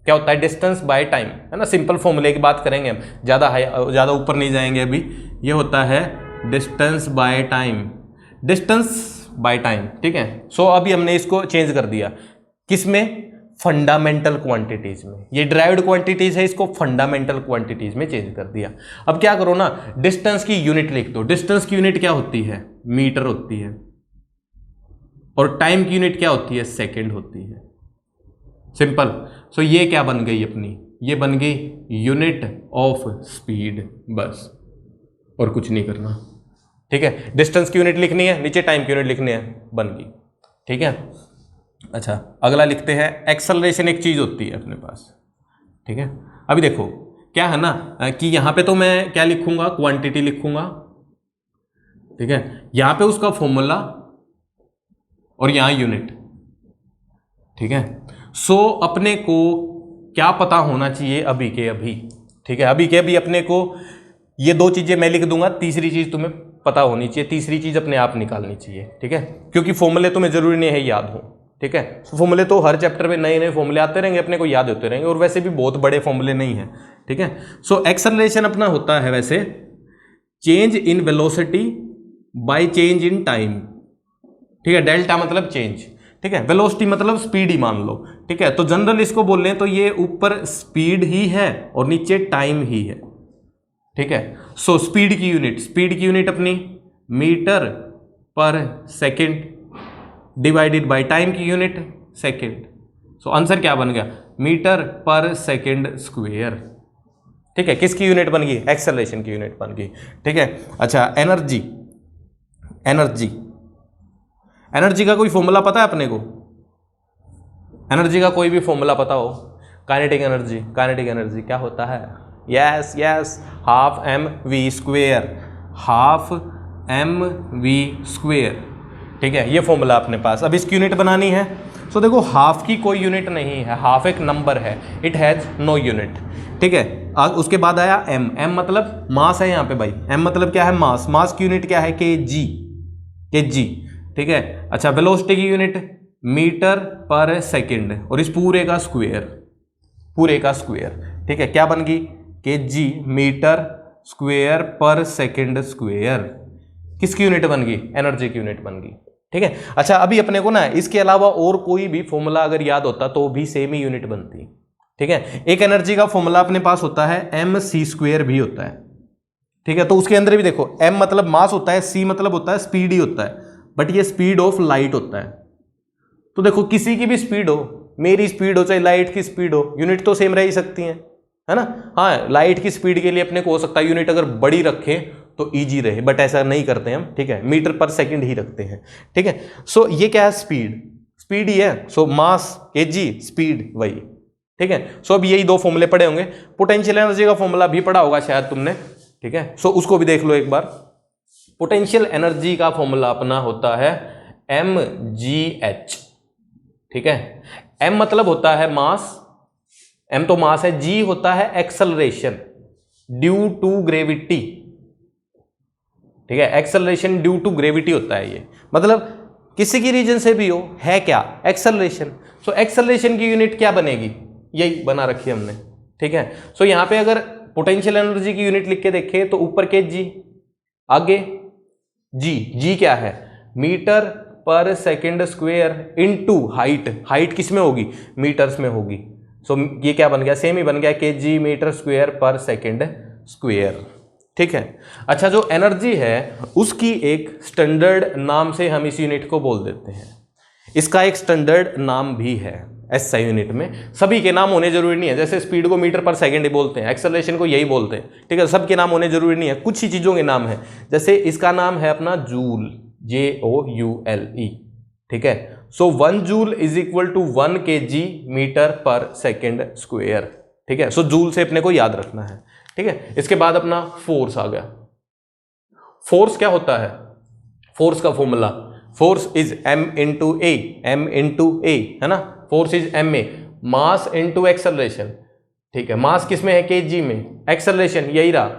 क्या होता है, डिस्टेंस बाय टाइम, है ना। सिंपल फॉर्मूले की बात करेंगे हम, ज़्यादा ऊपर नहीं जाएंगे अभी। ये होता है distance by time, distance by time, ठीक है। सो अभी हमने इसको चेंज कर दिया, किसमें, फंडामेंटल क्वांटिटीज में। ये डिराइव्ड क्वांटिटीज है, इसको फंडामेंटल क्वांटिटीज में चेंज कर दिया। अब क्या करो ना, डिस्टेंस की यूनिट लिख दो। डिस्टेंस की यूनिट क्या होती है, मीटर होती है, और टाइम की यूनिट क्या होती है, सेकंड होती है। सिंपल। सो ये क्या बन गई अपनी, ये बन गई यूनिट ऑफ स्पीड, बस, और कुछ नहीं करना, ठीक है। डिस्टेंस की यूनिट लिखनी है, नीचे टाइम की यूनिट लिखनी है, बन गई, ठीक है। अच्छा, अगला लिखते हैं एक्सेलरेशन, एक चीज होती है अपने पास, ठीक है। अभी देखो क्या है ना कि यहां पे तो मैं क्या लिखूंगा, क्वांटिटी लिखूंगा, ठीक है। यहां पे उसका फॉर्मूला और यहां यूनिट, ठीक है। सो अपने को क्या पता होना चाहिए अभी के अभी, ठीक है। अभी के अभी अपने को ये दो चीजें मैं लिख दूंगा, तीसरी चीज तुम्हें पता होनी चाहिए, तीसरी चीज अपने आप निकालनी चाहिए, ठीक है। क्योंकि फॉर्मूले तुम्हें जरूरी नहीं है याद हो, ठीक है। फॉर्मूले तो हर चैप्टर में नए नए फॉर्मूले आते रहेंगे, अपने को याद होते रहेंगे, और वैसे भी बहुत बड़े फॉर्मूले नहीं है, ठीक है। सो एक्सेलरेशन अपना होता है वैसे change in velocity by change in time, ठीक है। डेल्टा मतलब चेंज, ठीक है। वेलोसिटी मतलब स्पीड ही मान लो, ठीक है। तो जनरल इसको बोल रहे हैं तो ये ऊपर स्पीड ही है और नीचे टाइम ही है, ठीक है। सो स्पीड की यूनिट अपनी metre per second divided by time की यूनिट सेकंड। सो आंसर क्या बन गया, मीटर पर सेकंड स्क्वायर, ठीक है। किसकी यूनिट बन गई, एक्सेलरेशन की यूनिट बन गई, ठीक है। अच्छा, एनर्जी का कोई फॉर्मूला पता है अपने को, एनर्जी का कोई भी फॉर्मूला पता हो, काइनेटिक एनर्जी क्या होता है, yes, half m v square, ठीक है। ये फॉर्मूला अपने पास, अब इसकी यूनिट बनानी है। सो देखो हाफ की कोई यूनिट नहीं है, हाफ एक नंबर है, इट हैज नो यूनिट, ठीक है। उसके बाद आया एम मतलब मास है यहाँ पे भाई, एम मतलब क्या है, मास की यूनिट क्या है, केजी, ठीक है। अच्छा, वेलोसिटी की यूनिट मीटर पर सेकंड, और इस पूरे का स्क्वायर, ठीक है। क्या बन गई, केजी मीटर स्क्वायर पर सेकंड स्क्वायर, किसकी यूनिट बन गई, एनर्जी की यूनिट बन गई, ठीक है। अच्छा, अभी अपने को ना इसके अलावा और कोई भी फॉर्मूला अगर याद होता तो भी सेम ही यूनिट बनती, ठीक है। एक एनर्जी का फॉर्मूला अपने पास होता है एम सी स्क्वायर भी होता है, ठीक है। तो उसके अंदर भी देखो एम मतलब मास होता है, सी मतलब होता है स्पीड ही होता है, बट ये स्पीड ऑफ लाइट होता है। तो देखो किसी की भी स्पीड हो, मेरी स्पीड हो चाहे लाइट की स्पीड हो, यूनिट तो सेम रह ही सकती है ना। हाँ, लाइट की स्पीड के लिए अपने को हो सकता है यूनिट अगर बड़ी रखें तो इजी रहे, बट ऐसा नहीं करते हम, ठीक है। मीटर पर सेकंड ही रखते हैं, ठीक है। सो ये क्या है, स्पीड ही है। सो मास केजी, स्पीड वही, ठीक है। सो अब यही दो फॉर्मूले पढ़े होंगे, पोटेंशियल एनर्जी का फॉर्मूला भी पढ़ा होगा शायद तुमने, ठीक है। सो उसको भी देख लो एक बार। पोटेंशियल एनर्जी का फॉर्मूला अपना होता है mgh, ठीक है। m मतलब होता है मास, m तो मास है, g होता है एक्सेलरेशन ड्यू टू ग्रेविटी, ठीक है। एक्सेलरेशन ड्यू टू ग्रेविटी होता है ये, मतलब किसी की रीजन से भी हो, है क्या, एक्सेलरेशन। सो एक्सेलरेशन की यूनिट क्या बनेगी, यही बना रखी है हमने, ठीक है। सो यहां पे अगर पोटेंशियल एनर्जी की यूनिट लिख के देखे तो ऊपर के जी, आगे जी क्या है, metre per second square into height किस में होगी, मीटर्स में होगी। सो ये क्या बन गया, सेम ही बन गया, केजी मीटर स्क्वायर पर सेकंड स्क्वायर, ठीक है। अच्छा, जो एनर्जी है उसकी एक स्टैंडर्ड नाम से हम इस यूनिट को बोल देते हैं, इसका एक स्टैंडर्ड नाम भी है, एसआई यूनिट में। सभी के नाम होने जरूरी नहीं है, जैसे स्पीड को मीटर पर सेकंड ही बोलते हैं, एक्सेलरेशन को यही बोलते हैं, ठीक है। सबके नाम होने जरूरी नहीं है, कुछ ही चीज़ों के नाम है। जैसे इसका नाम है अपना जूल, JOULE, ठीक है। So 1 joule is equal to 1 kg metre per second square, ठीक है। सो जूल से अपने को याद रखना है, ठीक है। इसके बाद अपना फोर्स आ गया। फोर्स क्या होता है? फोर्स का formula, force is m into a, है ना। Force is ma, mass into acceleration, ठीक है। मास किस में है? kg में। एक्सेलरेशन यही रहा,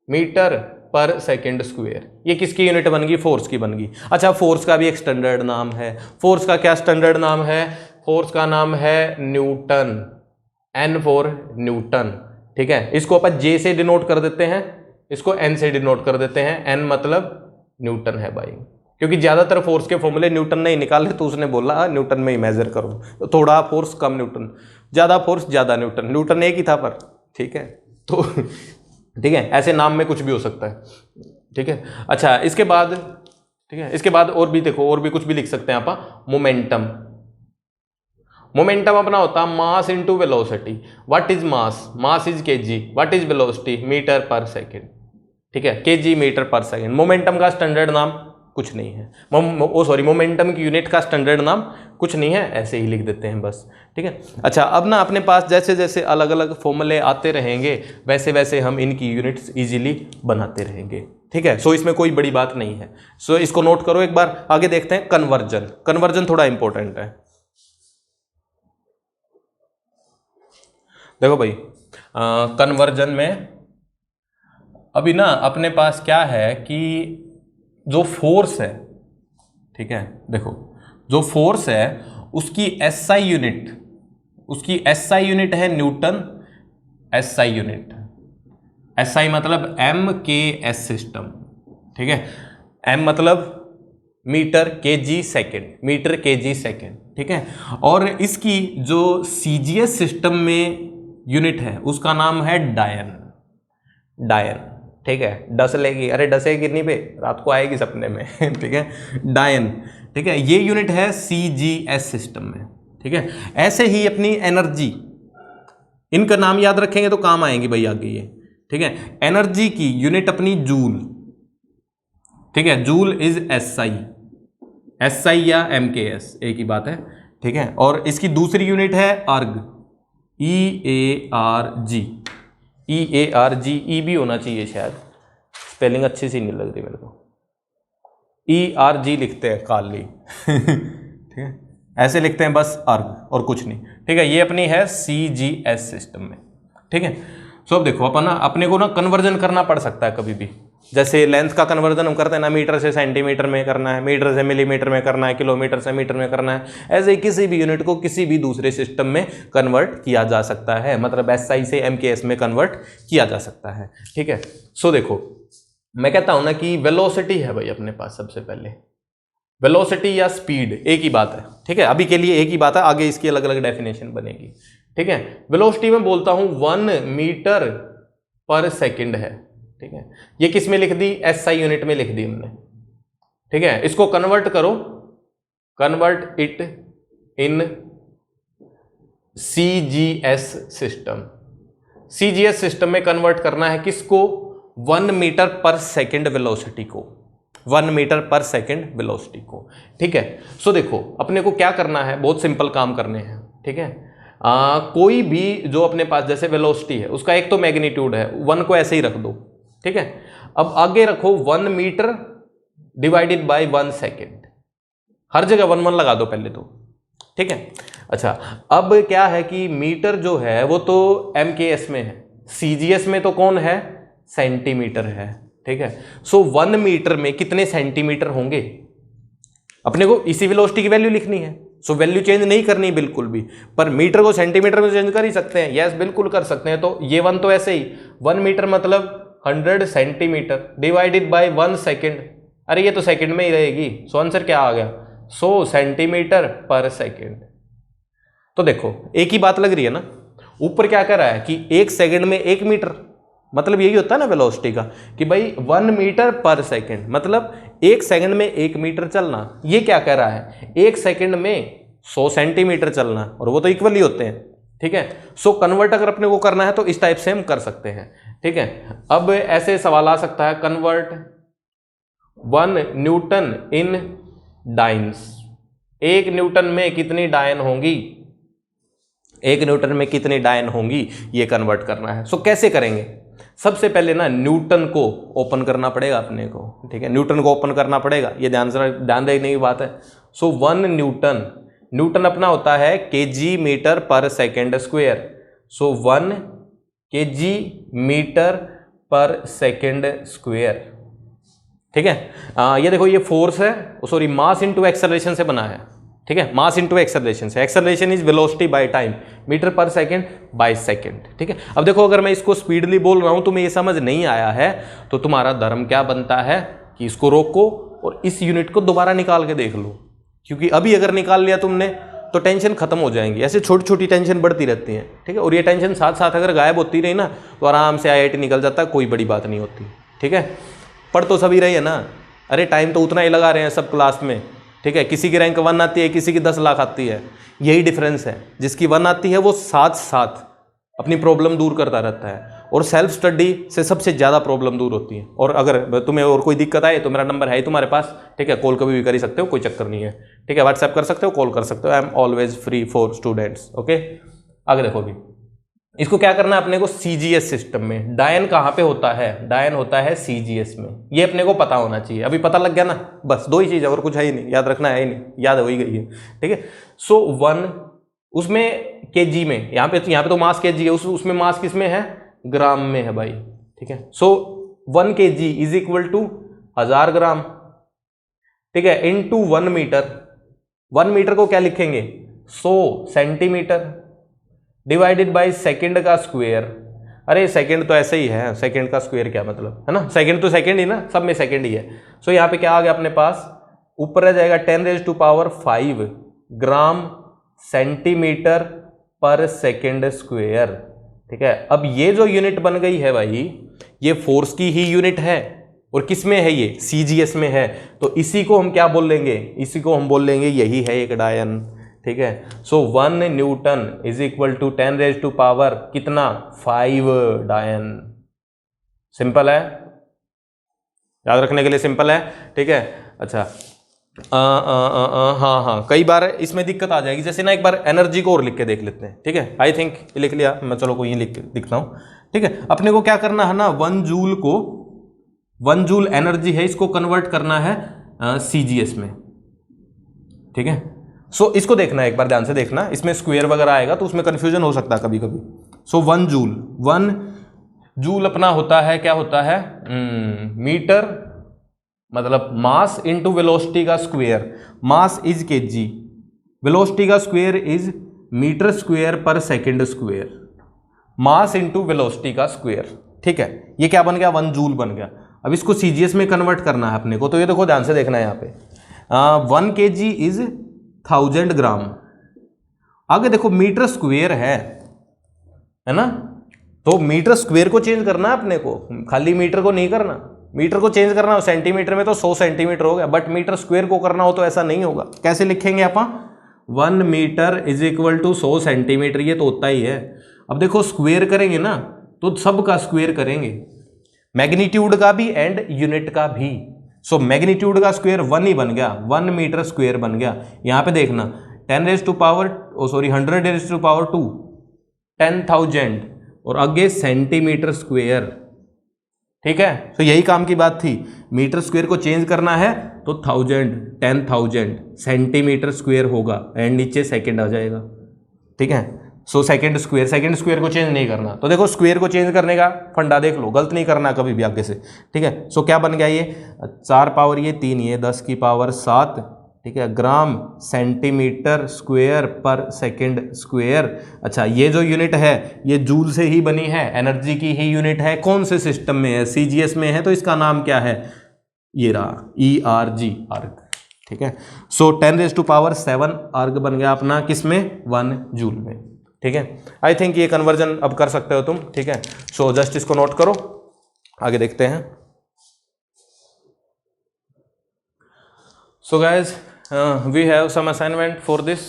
मीटर पर सेकेंड स्क्वायर। ये किसकी यूनिट बन गई? फोर्स की बन गई। अच्छा, फोर्स का भी एक स्टैंडर्ड नाम है। फोर्स का क्या स्टैंडर्ड नाम है? फोर्स का नाम है न्यूटन, N फॉर न्यूटन, ठीक है। इसको अपन J से डिनोट कर देते हैं, इसको N से डिनोट कर देते हैं। N मतलब न्यूटन है भाई, क्योंकि ज्यादातर फोर्स के फॉर्मूले न्यूटन ने ही निकाले, तो उसने बोला न्यूटन में ही मेजर करो, तो थोड़ा फोर्स कम न्यूटन, ज्यादा फोर्स ज्यादा न्यूटन, न्यूटन एक ही था पर, ठीक है। तो ठीक है, ऐसे नाम में कुछ भी हो सकता है, ठीक है। अच्छा, इसके बाद, ठीक है, इसके बाद और भी देखो, और भी कुछ भी लिख सकते हैं आप। मोमेंटम, मोमेंटम अपना होता है mass into velocity. What is mass? Mass is kg। What is velocity? Metre per second, ठीक है। kg metre per second. Momentum का स्टैंडर्ड नाम कुछ नहीं है, मोमेंटम की यूनिट का स्टैंडर्ड नाम कुछ नहीं है, ऐसे ही लिख देते हैं बस, ठीक है। अच्छा, अब ना अपने पास जैसे जैसे अलग अलग फॉर्मूले आते रहेंगे, वैसे वैसे हम इनकी यूनिट्स इजीली बनाते रहेंगे, ठीक है। सो इसमें कोई बड़ी बात नहीं है। सो इसको नोट करो एक बार। आगे देखते हैं कन्वर्जन। कन्वर्जन थोड़ा इंपॉर्टेंट है। देखो भाई, कन्वर्जन में अभी ना अपने पास क्या है कि जो फोर्स है, ठीक है, देखो जो फोर्स है उसकी SI यूनिट, उसकी SI यूनिट है न्यूटन। SI यूनिट, SI मतलब MKS सिस्टम, ठीक है। M मतलब metre kg second, metre kg second, ठीक है। और इसकी जो CGS सिस्टम में यूनिट है उसका नाम है डायन, डायन, ठीक है। डसलेगी, अरे डसेगी नहीं पे, रात को आएगी सपने में, ठीक है। डायन, ठीक है, ये यूनिट है CGS सिस्टम में, ठीक है। ऐसे ही अपनी एनर्जी, इनका नाम याद रखेंगे तो काम आएंगी भाई आगे ये, ठीक है। एनर्जी की यूनिट अपनी जूल, ठीक है। जूल इज SI या MKS एक ही बात है, ठीक है। और इसकी दूसरी यूनिट है अर्ग, EARG ई भी होना चाहिए शायद, स्पेलिंग अच्छी सी नहीं लग रही मेरे को। ERG लिखते हैं काली, ठीक है, ऐसे लिखते हैं बस अर्ग और कुछ नहीं, ठीक है। ये अपनी है CGS सिस्टम में, ठीक है। सो अब देखो अपन ना, अपने को ना कन्वर्जन करना पड़ सकता है कभी भी। जैसे लेंथ का कन्वर्जन हम करते हैं ना, मीटर से सेंटीमीटर में करना है, मीटर से मिलीमीटर में करना है, किलोमीटर से मीटर में करना है, ऐसे ही किसी भी यूनिट को किसी भी दूसरे सिस्टम में कन्वर्ट किया जा सकता है, मतलब SI से MKS में कन्वर्ट किया जा सकता है, ठीक है। सो देखो, मैं कहता हूं ना कि वेलोसिटी है भाई अपने पास, सबसे पहले वेलोसिटी या स्पीड एक ही बात है, ठीक है। अभी के लिए एक ही बात है, आगे इसकी अलग अलग डेफिनेशन बनेगी, ठीक है। वेलोसिटी में बोलता हूं 1 मीटर पर सेकेंड है, ठीक है। ये किस में लिख दी? SI यूनिट में लिख दी हमने, ठीक है। इसको कन्वर्ट करो, convert it in CGS system. CGS system में कन्वर्ट करना है किसको? 1 मीटर पर सेकेंड वेलोसिटी को, 1 मीटर पर सेकेंड वेलोसिटी को, ठीक है। सो देखो, अपने को क्या करना है, बहुत सिंपल काम करने हैं, ठीक है। कोई भी जो अपने पास जैसे वेलोसिटी है उसका एक तो मैग्नीट्यूड है, 1 को ऐसे ही रख दो, ठीक है। अब आगे रखो 1 मीटर डिवाइडेड बाय 1 सेकेंड, हर जगह 1 1 लगा दो पहले तो, ठीक है। अच्छा, अब क्या है कि मीटर जो है वो तो MKS में है, CGS में तो कौन है? सेंटीमीटर है, ठीक है। सो 1 मीटर में कितने सेंटीमीटर होंगे? अपने को इसी वेलोसिटी की वैल्यू लिखनी है, सो वैल्यू चेंज नहीं करनी बिल्कुल भी, पर मीटर को सेंटीमीटर में चेंज कर ही सकते हैं, यस बिल्कुल कर सकते हैं। तो ये 1 तो ऐसे ही, 1 मीटर मतलब 100 सेंटीमीटर डिवाइडेड बाय 1 सेकेंड, अरे ये तो सेकेंड में ही रहेगी, सो आंसर क्या आ गया? 100 सेंटीमीटर पर सेकेंड। तो देखो एक ही बात लग रही है ना, ऊपर क्या कर रहा है कि 1 सेकेंड में 1 मीटर, मतलब यही होता है ना वेलोसिटी का, कि भाई 1 मीटर पर सेकेंड मतलब 1 सेकेंड में 1 मीटर चलना। ये क्या कह रहा है? 1 सेकेंड में 100 सेंटीमीटर चलना है, और वो तो इक्वली होते हैं, ठीक है। सो कन्वर्ट अगर अपने को करना है तो इस टाइप से हम कर सकते हैं, ठीक है। अब ऐसे सवाल आ सकता है, कन्वर्ट 1 न्यूटन इन डाइन्स, 1 न्यूटन में कितनी डायन होंगी, 1 न्यूटन में कितनी डायन होंगी, ये कन्वर्ट करना है। सो कैसे करेंगे, सबसे पहले ना न्यूटन को ओपन करना पड़ेगा अपने को, ठीक है, न्यूटन को ओपन करना पड़ेगा, ये ध्यान देने की बात है। सो 1 न्यूटन, न्यूटन अपना होता है KG metre per second square, सो 1 KG metre per second square, ठीक है। ये देखो ये फोर्स है, सॉरी मास इनटू एक्सेलरेशन से बना है, ठीक है, मास इनटू एक्सेलरेशन से, acceleration is velocity by time, metre per second by second, ठीक है। अब देखो अगर मैं इसको स्पीडली बोल रहा हूं, तुम्हें ये समझ नहीं आया है, तो तुम्हारा धर्म क्या बनता है कि इसको रोको और इस यूनिट को दोबारा निकाल के देख लो, क्योंकि अभी अगर निकाल लिया तुमने तो टेंशन खत्म हो जाएंगी, ऐसे छोटी छोटी टेंशन बढ़ती रहती हैं, ठीक है। और ये टेंशन साथ साथ अगर गायब होती रही ना तो आराम से IIT निकल जाता, कोई बड़ी बात नहीं होती, ठीक है। पढ़ तो सभी रही है ना, अरे टाइम तो उतना ही लगा रहे हैं सब क्लास में, ठीक है। किसी की रैंक 1 आती है, किसी की 10 लाख आती है, यही डिफरेंस है। जिसकी 1 आती है वो साथ साथ अपनी प्रॉब्लम दूर करता रहता है, और सेल्फ स्टडी से सबसे ज़्यादा प्रॉब्लम दूर होती है। और अगर तुम्हें और कोई दिक्कत आए तो मेरा नंबर है ही तुम्हारे पास, ठीक है, कॉल कभी भी कर ही सकते हो, कोई चक्कर नहीं है, ठीक है, व्हाट्सएप कर सकते हो, कॉल कर सकते हो, I am always free for students, okay. आगे देखो अभी इसको क्या करना है अपने को, CGS सिस्टम में डायन कहाँ पे होता है, डायन होता है CGS में, ये अपने को पता होना चाहिए। अभी पता लग गया ना, बस 2 ही चीज़ है और कुछ है ही नहीं, याद रखना है ही नहीं, याद हो ही गई है, ठीक है। सो 1 उसमें केजी में, यहाँ पे तो मास केजी है, उसमें मास किस में है, ग्राम में है भाई, ठीक है। So 1 kg is equal to 1000 ग्राम, ठीक है, इनटू 1 मीटर, 1 मीटर को क्या लिखेंगे 100 सेंटीमीटर, डिवाइडेड बाय सेकंड का स्क्वायर। अरे सेकंड तो ऐसे ही है, सेकंड का स्क्वायर क्या मतलब, है ना, सेकंड तो सेकंड ही ना, सब में सेकंड ही है। सो यहाँ पे क्या आ गया अपने पास, ऊपर रह जाएगा 10⁵ ग्राम सेंटीमीटर पर सेकंड स्क्वायर, ठीक है। अब ये जो यूनिट बन गई है भाई, ये फोर्स की ही यूनिट है, और किस में है ये, CGS में है, तो इसी को हम क्या बोल लेंगे, इसी को हम बोल लेंगे यही है एक डायन, ठीक है। So 1 Newton is equal to 10⁵ कितना 5 डायन। सिंपल है, याद रखने के लिए सिंपल है, ठीक है। अच्छा हाँ, कई बार इसमें दिक्कत आ जाएगी, जैसे ना एक बार एनर्जी को और लिख के देख लेते हैं, ठीक है। आई थिंक लिख लिया मैं, चलो कोई लिखता हूँ, ठीक है। अपने को क्या करना है ना, 1 जूल को, 1 जूल एनर्जी है, इसको कन्वर्ट करना है CGS में, ठीक है। सो इसको देखना है, एक बार ध्यान से देखना, इसमें स्क्वायर वगैरह आएगा तो उसमें कंफ्यूजन हो सकता है कभी कभी। सो 1 जूल अपना होता है, क्या होता है, मीटर, मतलब मास इनटू वेलोसिटी का square, mass is KG, velocity का स्क्वायर इज मीटर स्क्वायर पर second square, mass into velocity का स्क्वायर, ठीक है। ये क्या बन गया, 1 जूल बन गया। अब इसको CGS में कन्वर्ट करना है अपने को, तो ये देखो ध्यान से देखना है यहाँ पे, 1 kg इज 1000 ग्राम। आगे देखो मीटर स्क्वायर है ना, तो मीटर स्क्वायर को चेंज करना है अपने को, खाली मीटर को नहीं करना, मीटर को चेंज करना हो, सेंटीमीटर में तो 100 सेंटीमीटर हो गया, बट मीटर स्क्वायर को करना हो तो ऐसा नहीं होगा। कैसे लिखेंगे अपन, 1 metre is equal to 100 centimetre, ये तो होता ही है। अब देखो स्क्वायर करेंगे ना तो सब का स्क्वायर करेंगे, मैग्नीट्यूड का भी एंड यूनिट का भी। सो मैग्नीट्यूड का स्क्वायर 1 ही बन गया, 1 मीटर स्क्वायर बन गया। यहाँ पे देखना 100⁻², 10,000 और आगे सेंटीमीटर स्क्वायर, ठीक है। तो यही काम की बात थी, मीटर स्क्वायर को चेंज करना है तो 10,000 सेंटीमीटर स्क्वायर होगा एंड नीचे सेकंड आ जाएगा, ठीक है। सो सेकंड स्क्वायर को चेंज नहीं करना, तो देखो स्क्वायर को चेंज करने का फंडा देख लो, गलत नहीं करना कभी भी आगे से, ठीक है। सो क्या बन गया ये 4 पावर ये 3 ये 10⁻7, ठीक है, ग्राम सेंटीमीटर स्क्वायर पर सेकंड स्क्वायर। अच्छा ये जो यूनिट है ये जूल से ही बनी है, एनर्जी की ही यूनिट है, कौन से सिस्टम में है, CGS में है, तो इसका नाम क्या है, ये रहा ERG, अर्ग, ठीक है। सो 10⁻7 अर्ग बन गया अपना किसमें, 1 जूल में, ठीक है। आई थिंक ये कन्वर्जन अब कर सकते हो तुम, ठीक है। सो जस्ट इसको नोट करो, आगे देखते हैं। So guys we have some assignment for this,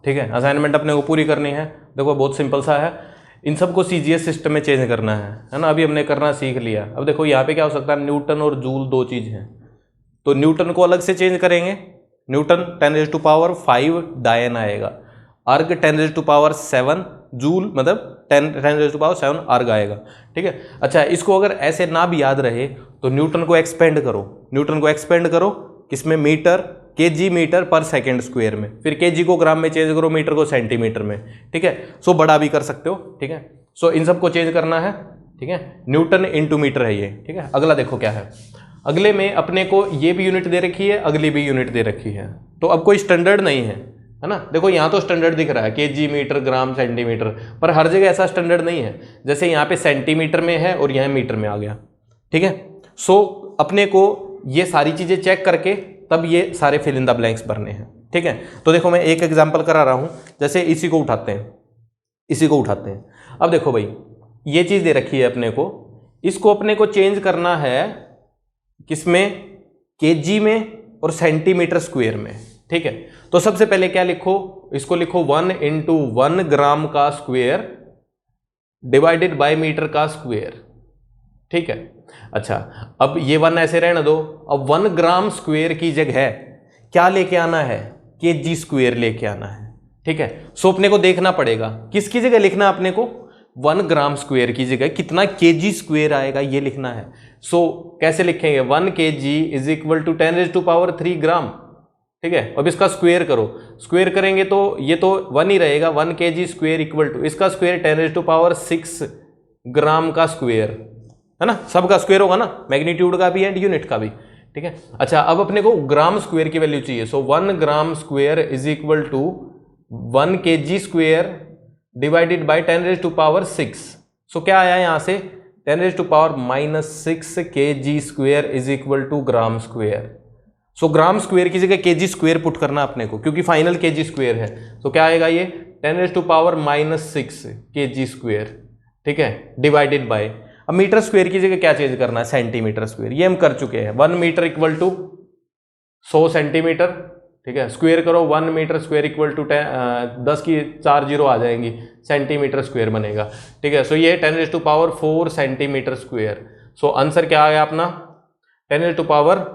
ठीक है, असाइनमेंट अपने को पूरी करनी है। देखो बहुत सिंपल सा है, इन सबको सीजीएस सिस्टम में चेंज करना है ना। अभी हमने करना सीख लिया। अब देखो यहाँ पे क्या हो सकता है, न्यूटन और जूल दो चीज़ हैं, तो न्यूटन को अलग से चेंज करेंगे। न्यूटन 10⁵ डायन आएगा, अर्ग 10⁵7 जूल मतलब 10⁵7 अर्ग आएगा। ठीक है, अच्छा इसको अगर ऐसे ना भी याद रहे तो न्यूटन को एक्सपेंड करो, न्यूटन को एक्सपेंड करो किसमें, metre, KG metre per second square में, फिर केजी को ग्राम में चेंज करो, मीटर को सेंटीमीटर में। ठीक है, सो बड़ा भी कर सकते हो। ठीक है, सो इन सबको चेंज करना है। ठीक है, न्यूटन इंटू मीटर है ये। ठीक है, अगला देखो क्या है, अगले में अपने को ये भी यूनिट दे रखी है, अगली भी यूनिट दे रखी है, तो अब कोई स्टैंडर्ड नहीं है ना। देखो यहाँ तो स्टैंडर्ड दिख रहा है, केजी मीटर ग्राम सेंटीमीटर, पर हर जगह ऐसा स्टैंडर्ड नहीं है। जैसे यहाँ पे सेंटीमीटर में है और यहाँ मीटर में आ गया। ठीक है, सो अपने को ये सारी चीजें चेक करके तब ये सारे फिल इन द ब्लैंक्स भरने हैं। ठीक है, तो देखो मैं एक एग्जांपल करा रहा हूं, जैसे इसी को उठाते हैं, इसी को उठाते हैं। अब देखो भाई ये चीज दे रखी है अपने को, इसको अपने को चेंज करना है किसमें, केजी में और सेंटीमीटर स्क्वायर में। ठीक है, तो सबसे पहले क्या लिखो, इसको लिखो 1 × 1 ग्राम का स्क्वायर डिवाइडेड बाय मीटर का स्क्वायर। ठीक है, अच्छा अब ये 1 ऐसे रहने दो। अब 1 ग्राम स्क्वायर की जगह क्या लेके आना है, केजी स्क्वायर लेके आना है। ठीक है, सो अपने को देखना पड़ेगा किसकी जगह लिखना है अपने को, 1 ग्राम स्क्वायर की जगह कितना केजी स्क्वायर आएगा ये लिखना है। सो कैसे लिखेंगे, 1 kg = 10⁻³ ग्राम। ठीक है, अब इसका स्क्वायर करो, स्क्वायर करेंगे तो ये तो 1 ही रहेगा, 1 kg स्क्वायर = इसका स्क्वायर 10⁻6 ग्राम का स्क्वायर है ना, सबका स्क्वायर होगा ना, मैग्नीट्यूड का भी एंड यूनिट का भी। ठीक है, अच्छा अब अपने को ग्राम स्क्वायर की वैल्यू चाहिए। So 1 gram square = 1 kg square divided by 10⁻6। So क्या आया यहां से, 10⁻⁻6 kg square = gram square. So gram square की जगह केजी स्क्वायर पुट करना अपने को, क्योंकि फाइनल केजी स्क्वायर है। तो क्या आएगा ये 10⁻⁻6 kg स्क्वायर। ठीक है, डिवाइडेड बाय, अब मीटर स्क्वायर की जगह क्या चेंज करना है, सेंटीमीटर स्क्वायर, ये हम कर चुके हैं। 1 मीटर = 100 सेंटीमीटर। ठीक है, स्क्वायर करो, 1 मीटर स्क्वायर = 10 की 4 जीरो आ जाएंगी, सेंटीमीटर स्क्वायर बनेगा। ठीक है, सो ये 10⁻4 सेंटीमीटर स्क्वायर। सो आंसर क्या आया अपना, 10⁻6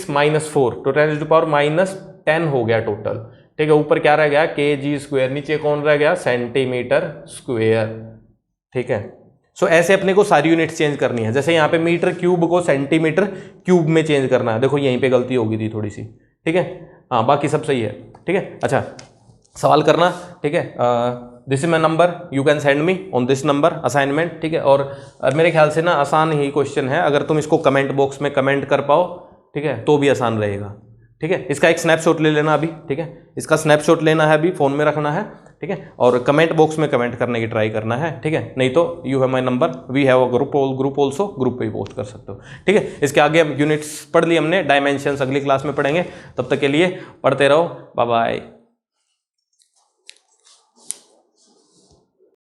- 4, तो 10⁻10 हो गया टोटल। ठीक है, ऊपर क्या रह गया, केजी स्क्वायर, नीचे कौन रह गया, सेंटीमीटर स्क्वायर। ठीक है, सो ऐसे अपने को सारी यूनिट चेंज करनी है। जैसे यहाँ पे मीटर क्यूब को सेंटीमीटर क्यूब में चेंज करना है, देखो यहीं पे गलती होगी थी थोड़ी सी। ठीक है, हाँ बाकी सब सही है। ठीक है, अच्छा सवाल करना। ठीक है, this is my number, you can send me on this number assignment. ठीक है, और मेरे ख्याल से ना आसान ही क्वेश्चन है, अगर तुम इसको कमेंट बॉक्स में कमेंट कर पाओ, ठीक है, तो भी आसान रहेगा। ठीक है, इसका एक स्नैपशॉट ले लेना अभी। ठीक है, इसका स्नैपशॉट लेना है, अभी फ़ोन में रखना है। ठीक है, और कमेंट बॉक्स में कमेंट करने की ट्राई करना है। ठीक है, नहीं तो you have my number, we have a group also, group पे ही पोस्ट कर सकते हो। ठीक है, इसके आगे हम यूनिट्स पढ़ ली हमने, डायमेंशंस अगली क्लास में पढ़ेंगे। तब तक के लिए पढ़ते रहो, बाय बाय।